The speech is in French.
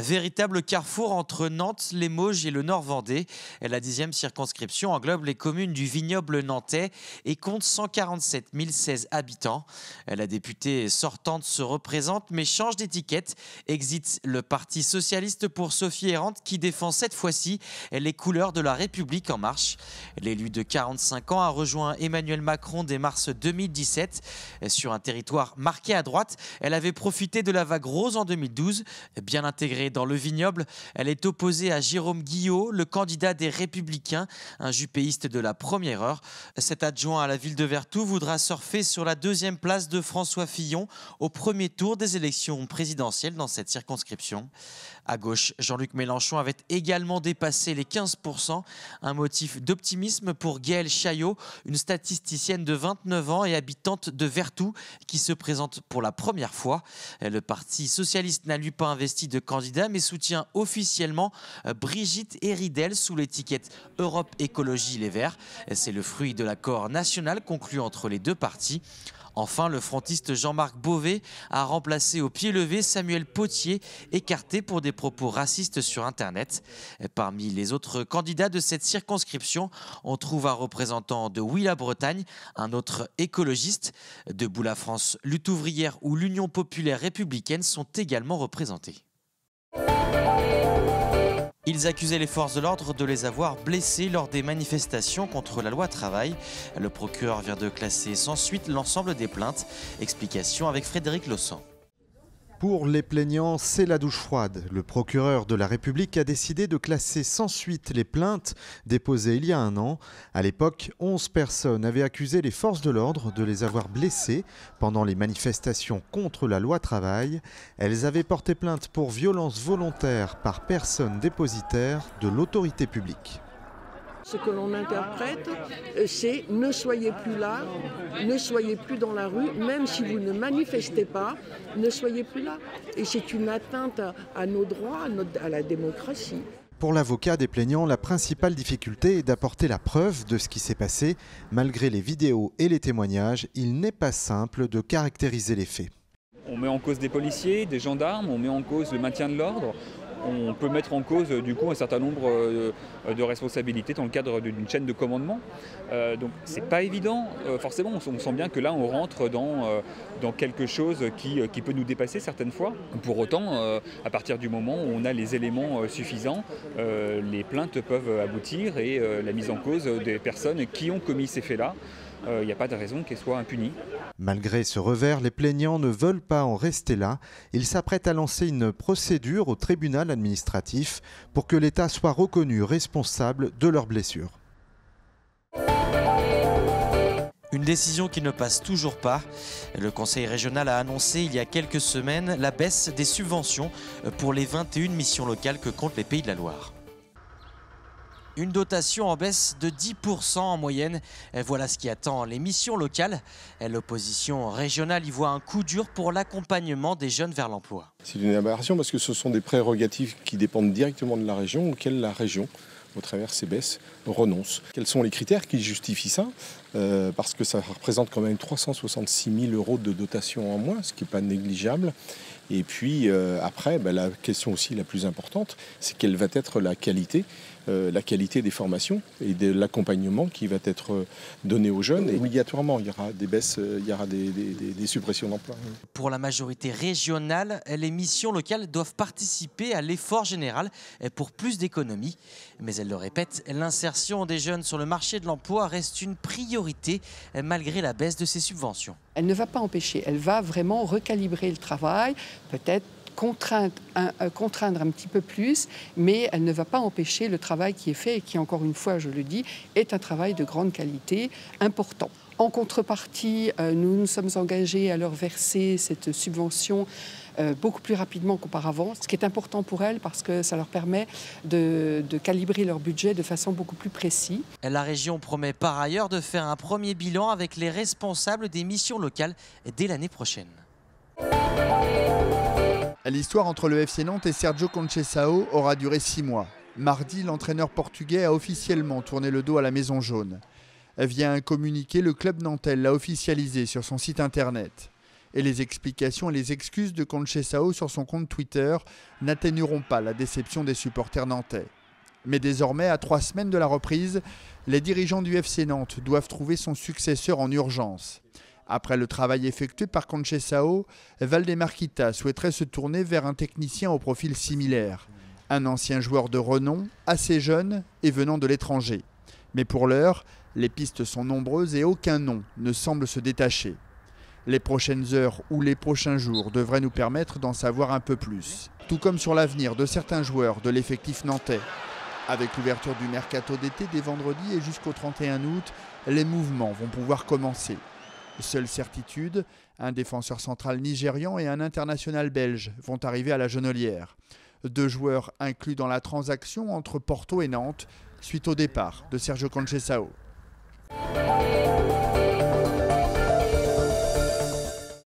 Véritable carrefour entre Nantes, les Mauges et le Nord-Vendée. La 10e circonscription englobe les communes du vignoble nantais et compte 147 016 habitants. La députée sortante se représente mais change d'étiquette. Exit le Parti socialiste pour Sophie Errante qui défend cette fois-ci les couleurs de la République en marche. L'élu de 45 ans a rejoint Emmanuel Macron dès mars 2017. Sur un territoire marqué à droite, elle avait profité de la vague rose en 2012. Bien intégrée dans le vignoble, elle est opposée à Jérôme Guillot, le candidat des Républicains, un jupéiste de la première heure. Cet adjoint à la ville de Vertou voudra surfer sur la deuxième place de François Fillon au premier tour des élections présidentielles dans cette circonscription. À gauche, Jean-Luc Mélenchon avait également dépassé les 15%, un motif d'optimisme pour Gaëlle Chaillot, une statisticienne de 29 ans et habitante de Vertou qui se présente pour la première fois. Le Parti socialiste n'a lui pas investi de candidat mais soutient officiellement Brigitte Héridel sous l'étiquette Europe Écologie Les Verts. C'est le fruit de l'accord national conclu entre les deux partis. Enfin, le frontiste Jean-Marc Beauvais a remplacé au pied levé Samuel Potier, écarté pour des propos racistes sur Internet. Parmi les autres candidats de cette circonscription, on trouve un représentant de Oui la Bretagne, un autre écologiste. Debout la France, Lutte ouvrière ou l'Union populaire républicaine sont également représentés. Ils accusaient les forces de l'ordre de les avoir blessés lors des manifestations contre la loi travail. Le procureur vient de classer sans suite l'ensemble des plaintes. Explication avec Frédéric Lossan. Pour les plaignants, c'est la douche froide. Le procureur de la République a décidé de classer sans suite les plaintes déposées il y a un an. À l'époque, 11 personnes avaient accusé les forces de l'ordre de les avoir blessés pendant les manifestations contre la loi travail. Elles avaient porté plainte pour violence volontaire par personne dépositaire de l'autorité publique. Ce que l'on interprète, c'est ne soyez plus là, ne soyez plus dans la rue, même si vous ne manifestez pas, ne soyez plus là. Et c'est une atteinte à nos droits, à la démocratie. Pour l'avocat des plaignants, la principale difficulté est d'apporter la preuve de ce qui s'est passé. Malgré les vidéos et les témoignages, il n'est pas simple de caractériser les faits. On met en cause des policiers, des gendarmes, on met en cause le maintien de l'ordre. On peut mettre en cause du coup un certain nombre de responsabilités dans le cadre d'une chaîne de commandement. Donc c'est pas évident. Forcément, on sent bien que là on rentre dans quelque chose qui peut nous dépasser certaines fois. Pour autant, à partir du moment où on a les éléments suffisants, les plaintes peuvent aboutir et la mise en cause des personnes qui ont commis ces faits-là. Il n'y a pas de raison qu'elle soit impunie. Malgré ce revers, les plaignants ne veulent pas en rester là. Ils s'apprêtent à lancer une procédure au tribunal administratif pour que l'État soit reconnu responsable de leurs blessures. Une décision qui ne passe toujours pas. Le Conseil régional a annoncé il y a quelques semaines la baisse des subventions pour les 21 missions locales que comptent les Pays de la Loire. Une dotation en baisse de 10% en moyenne. Voilà ce qui attend les missions locales. L'opposition régionale y voit un coup dur pour l'accompagnement des jeunes vers l'emploi. C'est une aberration parce que ce sont des prérogatives qui dépendent directement de la région auxquelles la région, au travers de ces baisses, renonce. Quels sont les critères qui justifient ça ? Parce que ça représente quand même 366 000 € de dotation en moins, ce qui n'est pas négligeable. Et puis après, la question aussi la plus importante, c'est quelle va être la qualité des formations et de l'accompagnement qui va être donné aux jeunes. Et obligatoirement, il y aura des baisses, il y aura des suppressions d'emplois. Pour la majorité régionale, les missions locales doivent participer à l'effort général pour plus d'économies. Mais elle le répète, l'insertion des jeunes sur le marché de l'emploi reste une priorité malgré la baisse de ces subventions. Elle ne va pas empêcher, elle va vraiment recalibrer le travail, peut-être contraindre un petit peu plus, mais elle ne va pas empêcher le travail qui est fait et qui, encore une fois, je le dis, est un travail de grande qualité, important. En contrepartie, nous nous sommes engagés à leur verser cette subvention beaucoup plus rapidement qu'auparavant, ce qui est important pour elles parce que ça leur permet de calibrer leur budget de façon beaucoup plus précise. La région promet par ailleurs de faire un premier bilan avec les responsables des missions locales dès l'année prochaine. L'histoire entre le FC Nantes et Sergio Conceição aura duré 6 mois. Mardi, l'entraîneur portugais a officiellement tourné le dos à la Maison Jaune. Via un communiqué, le club nantais l'a officialisé sur son site internet. Et les explications et les excuses de Conceição sur son compte Twitter n'atténueront pas la déception des supporters nantais. Mais désormais, à 3 semaines de la reprise, les dirigeants du FC Nantes doivent trouver son successeur en urgence. Après le travail effectué par Conceição, Valdemar Kita souhaiterait se tourner vers un technicien au profil similaire. Un ancien joueur de renom, assez jeune et venant de l'étranger. Mais pour l'heure, les pistes sont nombreuses et aucun nom ne semble se détacher. Les prochaines heures ou les prochains jours devraient nous permettre d'en savoir un peu plus. Tout comme sur l'avenir de certains joueurs de l'effectif nantais. Avec l'ouverture du mercato d'été dès vendredi et jusqu'au 31 août, les mouvements vont pouvoir commencer. Seule certitude, un défenseur central nigérian et un international belge vont arriver à la Genolière. 2 joueurs inclus dans la transaction entre Porto et Nantes suite au départ de Sergio Conceição.